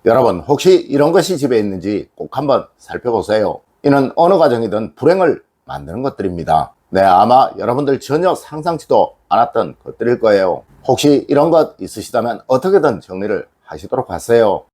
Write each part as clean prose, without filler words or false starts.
여러분, 혹시 이런 것이 집에 있는지 꼭 한번 살펴보세요. 이는 어느 가정이든 불행을 만드는 것들입니다. 네, 아마 여러분들 전혀 상상치도 않았던 것들일 거예요. 혹시 이런 것 있으시다면 어떻게든 정리를 하시도록 하세요.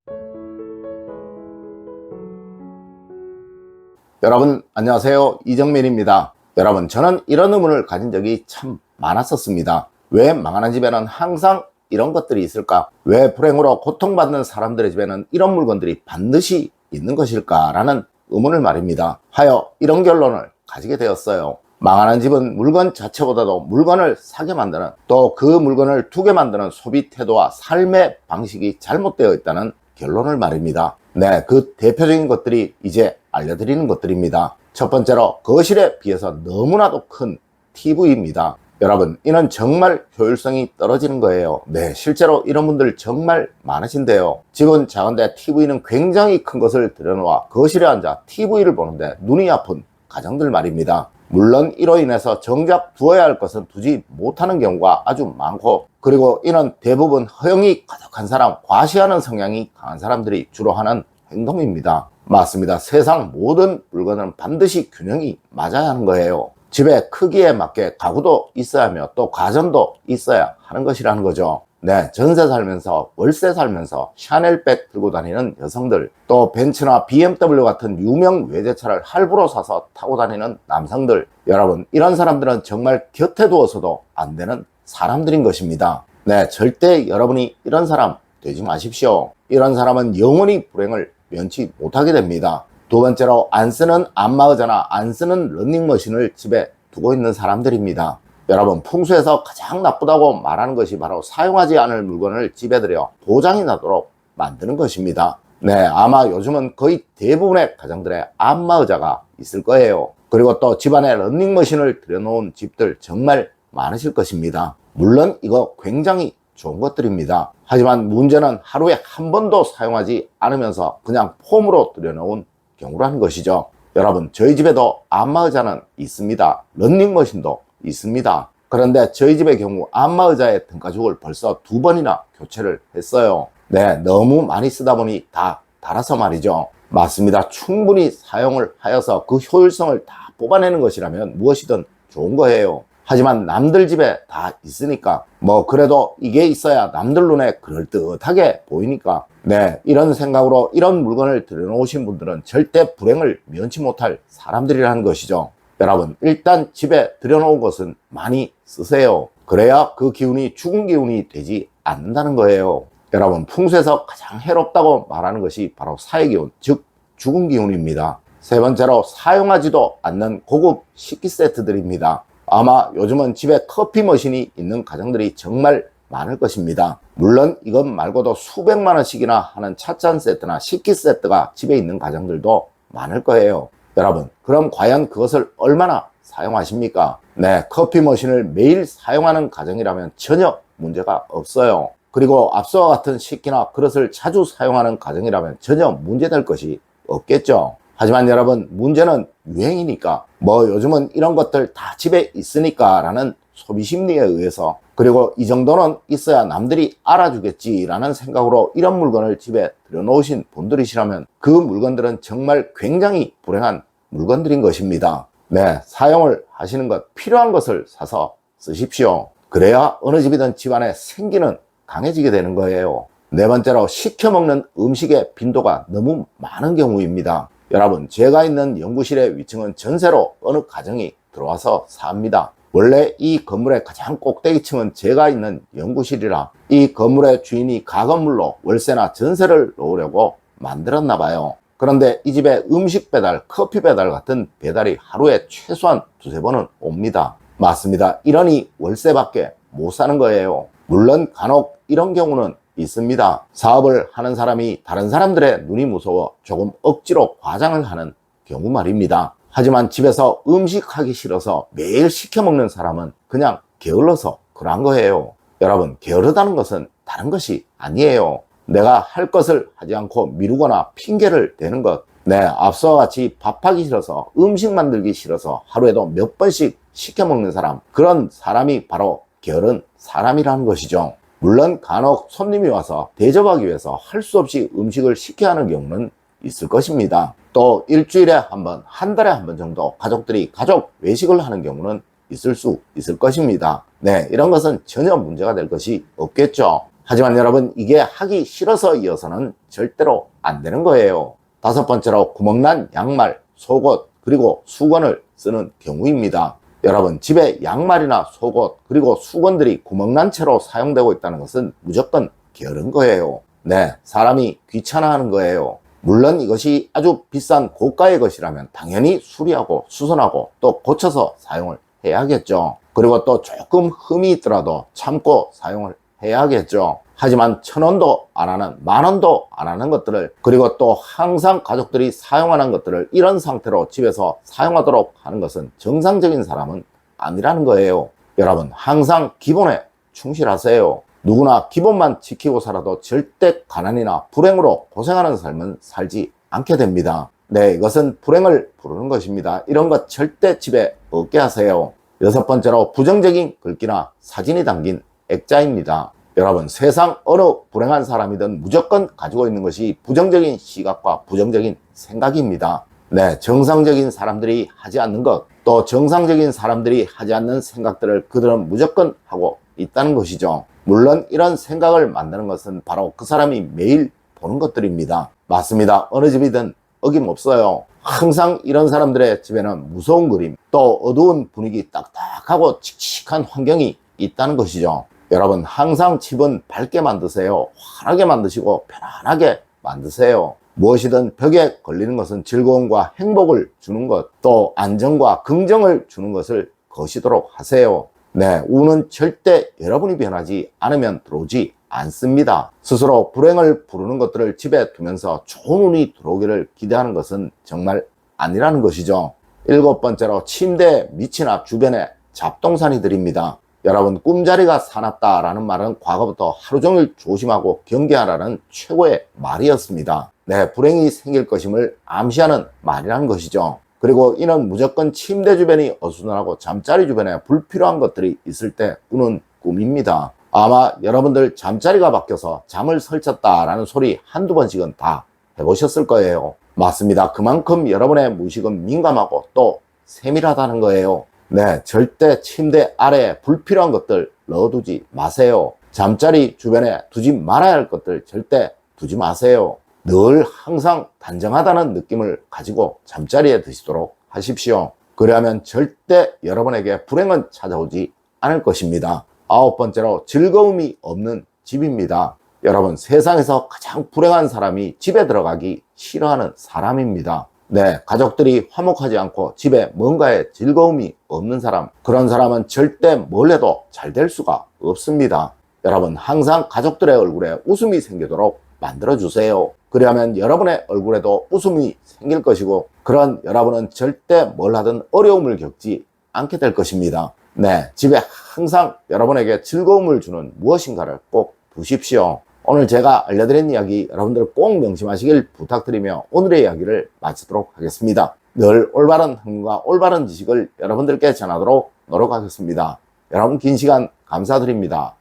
여러분 안녕하세요, 이정민입니다. 여러분, 저는 이런 의문을 가진 적이 참 많았었습니다. 왜 망하는 집에는 항상 이런 것들이 있을까? 왜 불행으로 고통받는 사람들의 집에는 이런 물건들이 반드시 있는 것일까? 라는 의문을 말입니다. 하여 이런 결론을 가지게 되었어요. 망하는 집은 물건 자체보다도 물건을 사게 만드는, 또 그 물건을 두게 만드는 소비 태도와 삶의 방식이 잘못되어 있다는 결론을 말입니다. 네, 그 대표적인 것들이 이제 알려드리는 것들입니다. 첫 번째로, 거실에 비해서 너무나도 큰 TV입니다. 여러분, 이는 정말 효율성이 떨어지는 거예요. 네, 실제로 이런 분들 정말 많으신데요. 집은 작은데 TV는 굉장히 큰 것을 들여놓아 거실에 앉아 TV를 보는데 눈이 아픈 가정들 말입니다. 물론 이로 인해서 정작 두어야 할 것은 두지 못하는 경우가 아주 많고, 그리고 이는 대부분 허영이 가득한 사람, 과시하는 성향이 강한 사람들이 주로 하는 행동입니다. 맞습니다. 세상 모든 물건은 반드시 균형이 맞아야 하는 거예요. 집의 크기에 맞게 가구도 있어야 하며 또 가전도 있어야 하는 것이라는 거죠. 네, 전세 살면서, 월세 살면서 샤넬백 들고 다니는 여성들, 또 벤츠나 BMW 같은 유명 외제차를 할부로 사서 타고 다니는 남성들, 여러분, 이런 사람들은 정말 곁에 두어서도 안 되는 사람들인 것입니다. 네, 절대 여러분이 이런 사람 되지 마십시오. 이런 사람은 영원히 불행을 면치 못하게 됩니다. 두 번째로, 안 쓰는 안마의자나 안 쓰는 러닝머신을 집에 두고 있는 사람들입니다. 여러분, 풍수에서 가장 나쁘다고 말하는 것이 바로 사용하지 않을 물건을 집에 들여 도장이 나도록 만드는 것입니다. 네, 아마 요즘은 거의 대부분의 가정들의 안마의자가 있을 거예요. 그리고 또 집안에 러닝머신을 들여놓은 집들 정말 많으실 것입니다. 물론 이거 굉장히 좋은 것들입니다. 하지만 문제는 하루에 한 번도 사용하지 않으면서 그냥 폼으로 들여놓은 경우라는 것이죠. 여러분, 저희 집에도 안마의자는 있습니다. 러닝머신도 있습니다. 그런데 저희 집의 경우 안마의자의 등가죽을 벌써 2번이나 교체를 했어요. 네, 너무 많이 쓰다 보니 다 닳아서 말이죠. 맞습니다. 충분히 사용을 하여서 그 효율성을 다 뽑아내는 것이라면 무엇이든 좋은 거예요. 하지만 남들 집에 다 있으니까, 그래도 이게 있어야 남들 눈에 그럴듯하게 보이니까, 네, 이런 생각으로 이런 물건을 들여놓으신 분들은 절대 불행을 면치 못할 사람들이라는 것이죠. 여러분, 일단 집에 들여놓은 것은 많이 쓰세요. 그래야 그 기운이 죽은 기운이 되지 않는다는 거예요. 여러분, 풍수에서 가장 해롭다고 말하는 것이 바로 사회기운, 즉 죽은 기운입니다. 세 번째로, 사용하지도 않는 고급 식기 세트들입니다. 아마 요즘은 집에 커피 머신이 있는 가정들이 정말 많을 것입니다. 물론 이것 말고도 수백만 원씩이나 하는 찻잔 세트나 식기 세트가 집에 있는 가정들도 많을 거예요. 여러분, 그럼 과연 그것을 얼마나 사용하십니까? 네, 커피 머신을 매일 사용하는 가정이라면 전혀 문제가 없어요. 그리고 앞서와 같은 식기나 그릇을 자주 사용하는 가정이라면 전혀 문제될 것이 없겠죠. 하지만 여러분, 문제는 유행이니까, 요즘은 이런 것들 다 집에 있으니까 라는 소비 심리에 의해서, 그리고 이 정도는 있어야 남들이 알아주겠지 라는 생각으로 이런 물건을 집에 들여놓으신 분들이시라면 그 물건들은 정말 굉장히 불행한 물건들인 것입니다. 네, 사용을 하시는 것, 필요한 것을 사서 쓰십시오. 그래야 어느 집이든 집안에 생기는 강해지게 되는 거예요. 네 번째로, 시켜먹는 음식의 빈도가 너무 많은 경우입니다. 여러분, 제가 있는 연구실의 위층은 전세로 어느 가정이 들어와서 삽니다. 원래 이 건물의 가장 꼭대기층은 제가 있는 연구실이라 이 건물의 주인이 가건물로 월세나 전세를 놓으려고 만들었나 봐요. 그런데 이 집에 음식 배달, 커피 배달 같은 배달이 하루에 최소한 2-3번은 옵니다. 맞습니다. 이러니 월세밖에 못 사는 거예요. 물론 간혹 이런 경우는 있습니다. 사업을 하는 사람이 다른 사람들의 눈이 무서워 조금 억지로 과장을 하는 경우 말입니다. 하지만 집에서 음식하기 싫어서 매일 시켜 먹는 사람은 그냥 게을러서 그런 거예요. 여러분, 게으르다는 것은 다른 것이 아니에요. 내가 할 것을 하지 않고 미루거나 핑계를 대는 것. 네, 앞서와 같이 밥하기 싫어서, 음식 만들기 싫어서 하루에도 몇 번씩 시켜 먹는 사람, 그런 사람이 바로 게으른 사람이라는 것이죠. 물론 간혹 손님이 와서 대접하기 위해서 할 수 없이 음식을 시켜야 하는 경우는 있을 것입니다. 또 일주일에 한 번, 한 달에 한 번 정도 가족들이 가족 외식을 하는 경우는 있을 수 있을 것입니다. 네, 이런 것은 전혀 문제가 될 것이 없겠죠. 하지만 여러분, 이게 하기 싫어서 이어서는 절대로 안 되는 거예요. 다섯 번째로 구멍난 양말, 속옷, 그리고 수건을 쓰는 경우입니다. 여러분, 집에 양말이나 속옷, 그리고 수건들이 구멍난 채로 사용되고 있다는 것은 무조건 게으른 거예요. 네, 사람이 귀찮아하는 거예요. 물론 이것이 아주 비싼 고가의 것이라면 당연히 수리하고 수선하고 또 고쳐서 사용을 해야겠죠. 그리고 또 조금 흠이 있더라도 참고 사용을 해야겠죠. 하지만 1,000원도 안 하는, 10,000원도 안 하는 것들을, 그리고 또 항상 가족들이 사용하는 것들을 이런 상태로 집에서 사용하도록 하는 것은 정상적인 사람은 아니라는 거예요. 여러분, 항상 기본에 충실하세요. 누구나 기본만 지키고 살아도 절대 가난이나 불행으로 고생하는 삶은 살지 않게 됩니다. 네, 이것은 불행을 부르는 것입니다. 이런 것 절대 집에 없게 하세요. 여섯 번째로 부정적인 글귀나 사진이 담긴 액자입니다. 여러분, 세상 어느 불행한 사람이든 무조건 가지고 있는 것이 부정적인 시각과 부정적인 생각입니다. 네, 정상적인 사람들이 하지 않는 것, 또 정상적인 사람들이 하지 않는 생각들을 그들은 무조건 하고 있다는 것이죠. 물론 이런 생각을 만드는 것은 바로 그 사람이 매일 보는 것들입니다. 맞습니다. 어느 집이든 어김없어요. 항상 이런 사람들의 집에는 무서운 그림, 또 어두운 분위기, 딱딱하고 칙칙한 환경이 있다는 것이죠. 여러분, 항상 집은 밝게 만드세요. 환하게 만드시고 편안하게 만드세요. 무엇이든 벽에 걸리는 것은 즐거움과 행복을 주는 것, 또 안정과 긍정을 주는 것을 거시도록 하세요. 네, 운은 절대 여러분이 변하지 않으면 들어오지 않습니다. 스스로 불행을 부르는 것들을 집에 두면서 좋은 운이 들어오기를 기대하는 것은 정말 아니라는 것이죠. 일곱 번째로 침대 밑이나 주변에 잡동사니들입니다. 여러분, 꿈자리가 사납다라는 말은 과거부터 하루 종일 조심하고 경계하라는 최고의 말이었습니다. 네, 불행이 생길 것임을 암시하는 말이라는 것이죠. 그리고 이는 무조건 침대 주변이 어수선하고 잠자리 주변에 불필요한 것들이 있을 때 꾸는 꿈입니다. 아마 여러분들 잠자리가 바뀌어서 잠을 설쳤다라는 소리 한두 번씩은 다 해보셨을 거예요. 맞습니다. 그만큼 여러분의 무의식은 민감하고 또 세밀하다는 거예요. 네, 절대 침대 아래에 불필요한 것들 넣어두지 마세요. 잠자리 주변에 두지 말아야 할 것들 절대 두지 마세요. 늘 항상 단정하다는 느낌을 가지고 잠자리에 드시도록 하십시오. 그리하면 절대 여러분에게 불행은 찾아오지 않을 것입니다. 아홉 번째로 즐거움이 없는 집입니다. 여러분, 세상에서 가장 불행한 사람이 집에 들어가기 싫어하는 사람입니다. 네, 가족들이 화목하지 않고 집에 뭔가에 즐거움이 없는 사람, 그런 사람은 절대 뭘 해도 잘 될 수가 없습니다. 여러분, 항상 가족들의 얼굴에 웃음이 생기도록 만들어주세요. 그러면 여러분의 얼굴에도 웃음이 생길 것이고, 그런 여러분은 절대 뭘 하든 어려움을 겪지 않게 될 것입니다. 네, 집에 항상 여러분에게 즐거움을 주는 무엇인가를 꼭 두십시오. 오늘 제가 알려드린 이야기 여러분들 꼭 명심하시길 부탁드리며 오늘의 이야기를 마치도록 하겠습니다. 늘 올바른 행동과 올바른 지식을 여러분들께 전하도록 노력하겠습니다. 여러분, 긴 시간 감사드립니다.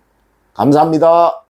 감사합니다.